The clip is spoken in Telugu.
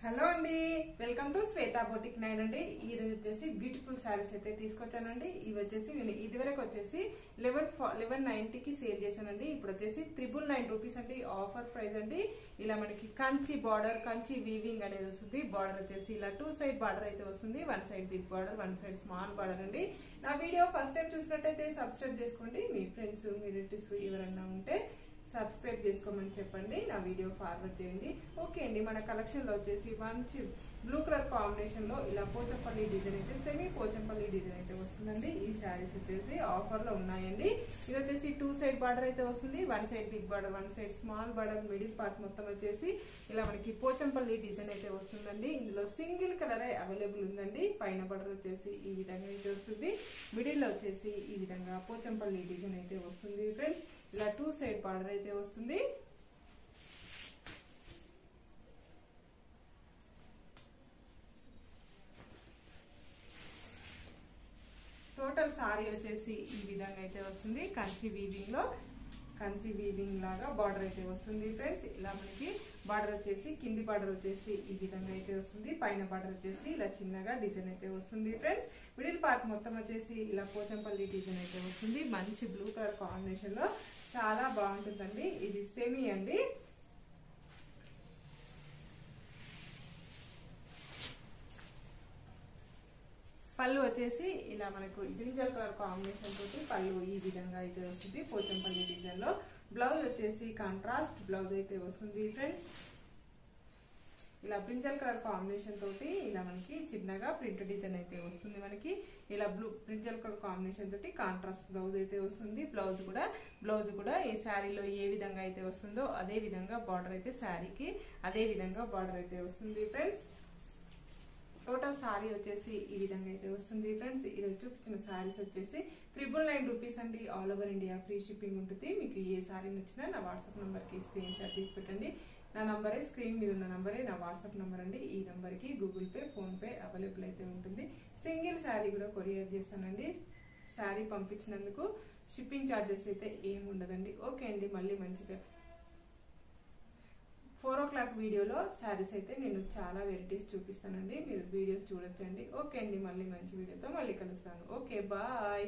హలో అండి, వెల్కమ్ టు శ్వేతా బొటిక్ 9 అండి. ఈ రోజు వచ్చేసి బ్యూటిఫుల్ సారీస్ అయితే తీసుకొచ్చానండి. ఇవి వచ్చేసి నేను ఇదివరకు వచ్చేసి 1190 కి సేల్ చేశానండి. ఇప్పుడు వచ్చేసి 999 రూపీస్ అండి, ఆఫర్ ప్రైస్ అండి. ఇలా మనకి కంచి బార్డర్, కంచి వీవింగ్ అనేది వస్తుంది. బార్డర్ వచ్చేసి ఇలా 2 సైడ్ బార్డర్ అయితే వస్తుంది. 1 side big border, 1 side small border అండి. నా వీడియో ఫస్ట్ టైం చూసినట్టయితే సబ్స్క్రైబ్ చేసుకోండి. మీ ఫ్రెండ్స్, మీ రిలేటివ్స్ ఎవరైనా ఉంటే సబ్స్క్రైబ్ చేసుకోమని చెప్పండి, నా వీడియో ఫార్వర్డ్ చేయండి. ఓకే అండి, మన కలెక్షన్ లో వచ్చేసి మంచి బ్లూ కలర్ కాంబినేషన్ లో ఇలా పోచంపల్లి డిజైన్ అయితే, సెమీ పోచంపల్లి డిజైన్ అయితే వస్తుందండి. ఈ శారీస్ వచ్చేసి ఆఫర్ లో ఉన్నాయండి. ఇది వచ్చేసి 2 సైడ్ బార్డర్ అయితే వస్తుంది. 1 side big border, 1 side small border, middle part మొత్తం వచ్చేసి ఇలా మనకి పోచంపల్లి డిజైన్ అయితే వస్తుందండి. ఇందులో సింగిల్ కలర్ అవైలబుల్ ఉందండి. పైన బార్డర్ వచ్చేసి ఈ విధంగా అయితే వస్తుంది. మిడిల్ లో వచ్చేసి ఈ విధంగా పోచంపల్లి డిజైన్ అయితే వస్తుంది ఫ్రెండ్స్. ఇలా 2 సైడ్ బార్డర్ అయితే వస్తుంది. టోటల్ సారీ వచ్చేసి ఈ విధంగా అయితే వస్తుంది. కంచి వీవింగ్ లాగా బార్డర్ అయితే వస్తుంది ఫ్రెండ్స్. ఇలా మనకి బార్డర్ వచ్చేసి కింది బార్డర్ వచ్చేసి ఈ విధంగా అయితే వస్తుంది. పైన బార్డర్ వచ్చేసి ఇలా చిన్నగా డిజైన్ అయితే వస్తుంది ఫ్రెండ్స్. మిడిల్ పార్ట్ మొత్తం వచ్చేసి ఇలా పోచంపల్లి డిజైన్ అయితే వస్తుంది. మంచి బ్లూ కలర్ కాంబినేషన్ లో చాలా బాగుంటుందండి. ఇది సెమీ అండి. పళ్ళు వచ్చేసి ఇలా మనకు బ్రింజల్ కలర్ కాంబినేషన్ తోటి పళ్ళు ఈ విధంగా అయితే వస్తుంది పోచంపల్లి డిజైన్ లో. బ్లౌజ్ వచ్చేసి కాంట్రాస్ట్ బ్లౌజ్ అయితే వస్తుంది ఫ్రెండ్స్. ఇలా బ్రింజల్ కలర్ కాంబినేషన్ తోటి ఇలా మనకి చిన్నగా ప్రింట్ డిజైన్ అయితే వస్తుంది. మనకి ఇలా బ్రింజల్ కలర్ కాంబినేషన్ తోటి కాంట్రాస్ట్ బ్లౌజ్ అయితే వస్తుంది. బ్లౌజ్ కూడా ఈ శారీలో ఏ విధంగా అయితే వస్తుందో అదే విధంగా బార్డర్ అయితే శారీకి అదే విధంగా బార్డర్ అయితే వస్తుంది ఫ్రెండ్స్. టోటల్ సారీ వచ్చేసి ఈ విధంగా అయితే వస్తుంది ఫ్రెండ్స్. ఈరోజు చూపించిన సారీస్ వచ్చేసి 999 రూపీస్ అండి. All over India free shipping ఉంటుంది. మీకు ఏ సారీ నచ్చినా నా వాట్సాప్ నంబర్ కి స్క్రీన్ షాట్ తీసి పెట్టండి. నా నంబరే స్క్రీన్ మీద ఉన్న నంబరే నా వాట్సాప్ నంబర్ అండి. ఈ నంబర్ కి Google pay, phone pay available అయితే ఉంటుంది. సింగిల్ శారీ కూడా కొరియర్ చేస్తానండి. శారీ పంపించినందుకు షిప్పింగ్ ఛార్జెస్ అయితే ఏమి ఉండదండి. ఓకే అండి, మళ్ళీ మంచిగా 4 o'clock వీడియోలో శారీస్ అయితే నేను చాలా వెరైటీస్ చూపిస్తానండి. మీరు వీడియోస్ చూడొచ్చండి. ఓకే అండి, మళ్ళీ మంచి వీడియోతో మళ్ళీ కలుస్తాను. Okay, bye.